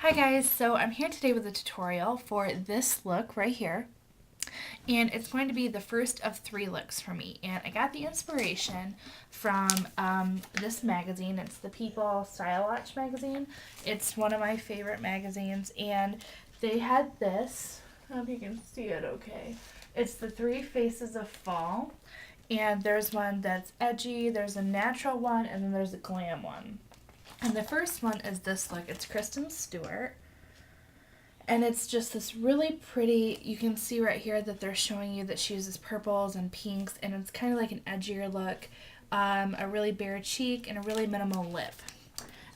Hi guys, so I'm here today with a tutorial for this look right here, and it's going to be the first of 3 looks for me. And I got the inspiration from this magazine. It's the People Style Watch magazine. It's one of my favorite magazines, and they had this. I hope you can see it okay. It's the 3 Faces of Fall, and there's one that's edgy, there's a natural one, and then there's a glam one. And the first one is this look. It's Kristen Stewart. And it's just this really pretty, you can see right here that they're showing you that she uses purples and pinks, and it's kind of like an edgier look, a really bare cheek, and a really minimal lip.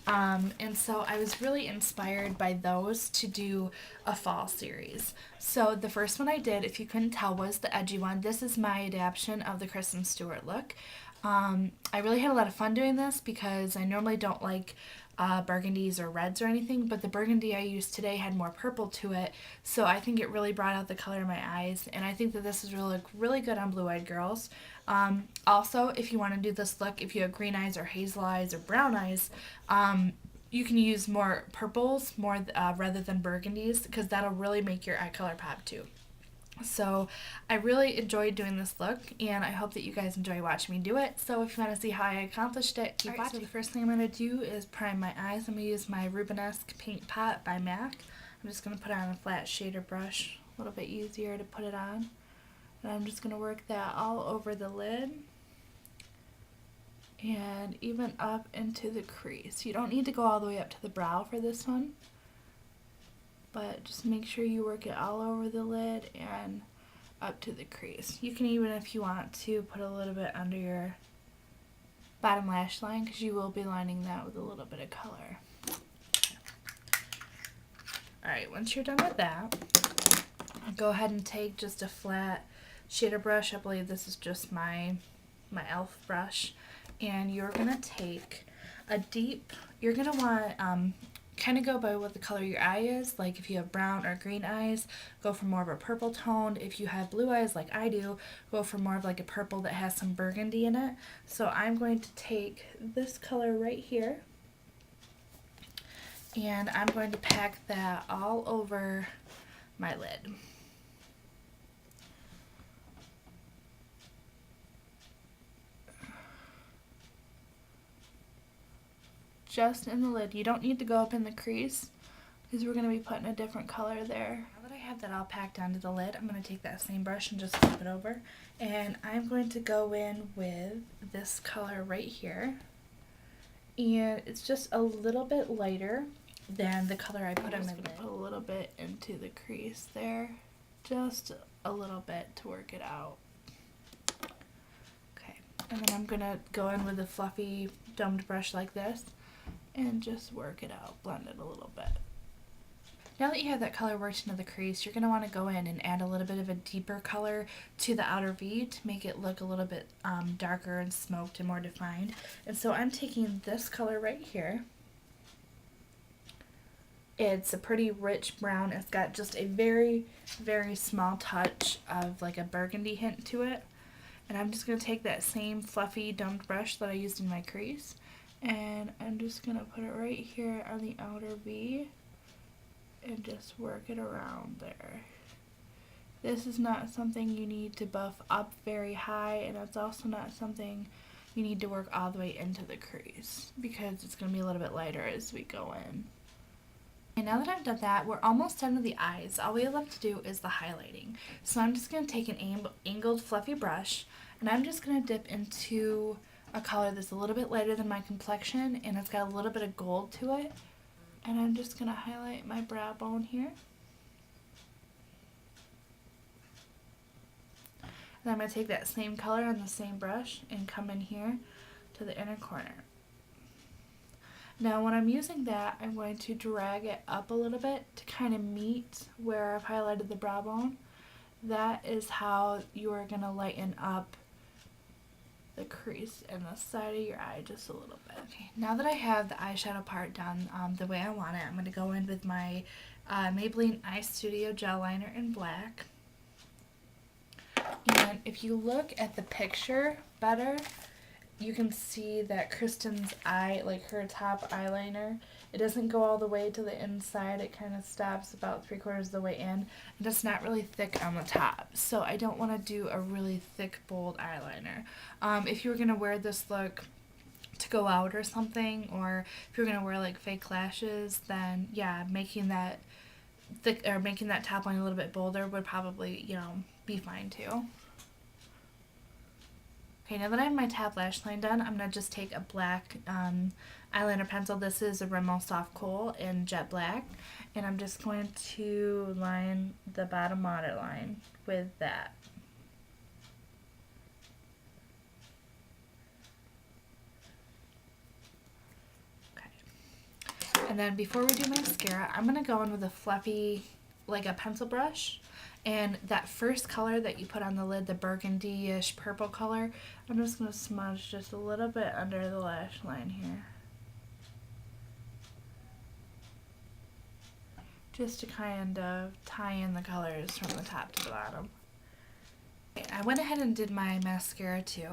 And so I was really inspired by those to do a fall series. So the first one I did, if you couldn't tell, was the edgy one. This is my adaptation of the Kristen Stewart look. I really had a lot of fun doing this because I normally don't like burgundies or reds or anything, but the burgundy I used today had more purple to it, so I think it really brought out the color in my eyes, and I think that this is really, really good on blue-eyed girls. Also, if you want to do this look, if you have green eyes or hazel eyes or brown eyes, you can use more purples rather than burgundies, because that'll really make your eye color pop too. So I really enjoyed doing this look, and I hope that you guys enjoy watching me do it. So if you want to see how I accomplished it, keep watching. So the first thing I'm going to do is prime my eyes. I'm going to use my Rubenesque Paint Pot by MAC. I'm just going to put it on a flat shader brush, a little bit easier to put it on. And I'm just going to work that all over the lid and even up into the crease. You don't need to go all the way up to the brow for this one, but just make sure you work it all over the lid and up to the crease. You can even, if you want to, put a little bit under your bottom lash line, because you will be lining that with a little bit of color. Alright, once you're done with that, go ahead and take just a flat shader brush. I believe this is just my e.l.f. brush, and you're going to take a deep, you're going to want kind of go by what the color your eye is. Like if you have brown or green eyes, go for more of a purple tone. If you have blue eyes like I do, go for more of like a purple that has some burgundy in it. So I'm going to take this color right here, and I'm going to pack that all over my lid. Just in the lid. You don't need to go up in the crease, because we're going to be putting a different color there. Now that I have that all packed onto the lid, I'm going to take that same brush and just flip it over, and I'm going to go in with this color right here, and it's just a little bit lighter than the color I put on my lid. Put a little bit into the crease there, just a little bit to work it out. Okay, and then I'm going to go in with a fluffy domed brush like this and just work it out, blend it a little bit. Now that you have that color worked into the crease, you're going to want to go in and add a little bit of a deeper color to the outer V to make it look a little bit darker and smoked and more defined. And so I'm taking this color right here. It's a pretty rich brown. It's got just a very, very small touch of like a burgundy hint to it. And I'm just going to take that same fluffy domed brush that I used in my crease, and I'm just going to put it right here on the outer V and just work it around there. This is not something you need to buff up very high, and it's also not something you need to work all the way into the crease, because it's going to be a little bit lighter as we go in. And now that I've done that, we're almost done with the eyes. All we have left to do is the highlighting. So I'm just going to take an angled fluffy brush, and I'm just going to dip into a color that's a little bit lighter than my complexion, and it's got a little bit of gold to it. And I'm just going to highlight my brow bone here. And I'm going to take that same color on the same brush and come in here to the inner corner. Now when I'm using that, I'm going to drag it up a little bit to kind of meet where I've highlighted the brow bone. That is how you are going to lighten up the crease in the side of your eye just a little bit. Okay, now that I have the eyeshadow part done the way I want it, I'm going to go in with my Maybeline Eyestudio gel liner in black. And if you look at the picture better, you can see that Kristen's eye, like her top eyeliner, It doesn't go all the way to the inside. It kind of stops about 3/4 of the way in. And it's not really thick on the top. So I don't want to do a really thick, bold eyeliner. If you were going to wear this look to go out or something, or if you're going to wear like fake lashes, then yeah, making that thick or making that top line a little bit bolder would probably, you know, be fine too. Okay, now that I have my top lash line done, I'm going to just take a black eyeliner pencil. This is a Rimmel Soft Kohl in jet black, and I'm just going to line the bottom waterline with that. Okay. And then before we do mascara, I'm going to go in with a fluffy, like a pencil brush. And that first color that you put on the lid, the burgundy-ish purple color, I'm just going to smudge just a little bit under the lash line here. Just to kind of tie in the colors from the top to the bottom. Okay, I went ahead and did my mascara too.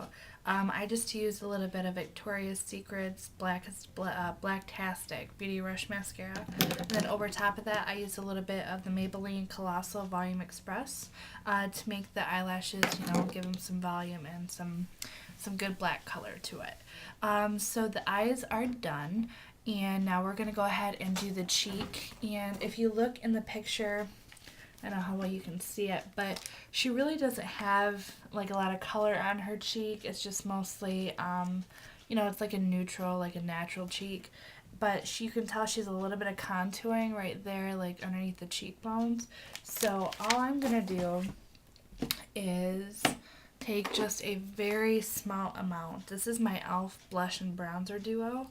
I just used a little bit of Victoria's Secret's Blacktastic Beauty Rush Mascara. And then over top of that, I used a little bit of the Maybelline Collosal Volume Express to make the eyelashes, you know, give them some volume and some good black color to it. So the eyes are done, and now we're going to go ahead and do the cheek. And if you look in the picture, I don't know how well you can see it, but she really doesn't have like a lot of color on her cheek. It's just mostly, you know, it's like a neutral, like a natural cheek. But you can tell she's a little bit of contouring right there, like underneath the cheekbones. So all I'm going to do is take just a very small amount. This is my e.l.f. Blush and Bronzer Duo.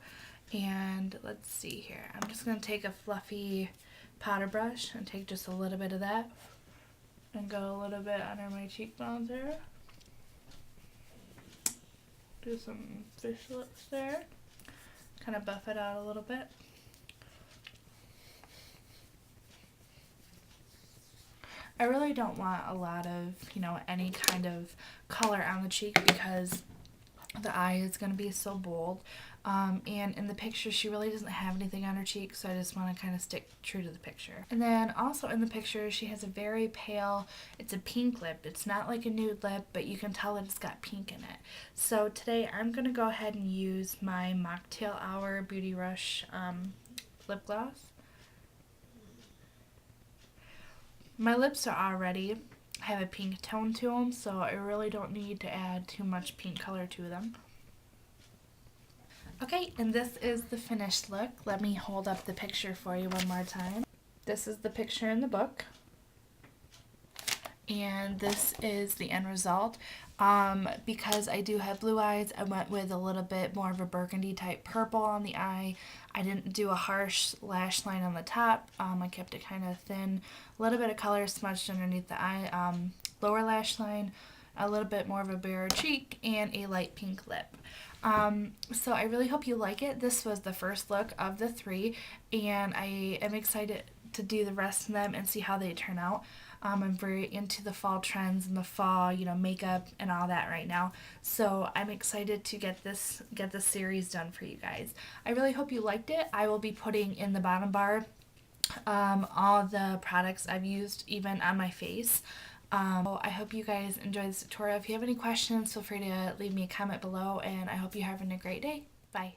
And let's see here. I'm just going to take a fluffy powder brush and take just a little bit of that and go a little bit under my cheekbones there. Do some fish lips there. Kind of buff it out a little bit. I really don't want a lot of, you know, any kind of color on the cheek because the eye is going to be so bold. And in the picture, she really doesn't have anything on her cheek, so I just want to kind of stick true to the picture. And then also in the picture, she has a very pale, it's a pink lip. It's not like a nude lip, but you can tell that it's got pink in it. So today, I'm going to go ahead and use my Mocktail Hour Beauty Rush lip gloss. My lips are already have a pink tone to them, so I really don't need to add too much pink color to them. Okay, and this is the finished look. Let me hold up the picture for you one more time. This is the picture in the book. And this is the end result. Because I do have blue eyes, I went with a little bit more of a burgundy type purple on the eye. I didn't do a harsh lash line on the top. I kept it kind of thin. A little bit of color smudged underneath the eye, lower lash line, a little bit more of a barer cheek, and a light pink lip. So I really hope you like it. This was the first look of the 3, and I am excited to do the rest of them and see how they turn out. I'm very into the fall trends and the fall, you know, makeup and all that right now. So I'm excited to get this series done for you guys. I really hope you liked it. I will be putting in the bottom bar all the products I've used, even on my face. So I hope you guys enjoyed this tutorial. If you have any questions, feel free to leave me a comment below, and I hope you're having a great day. Bye.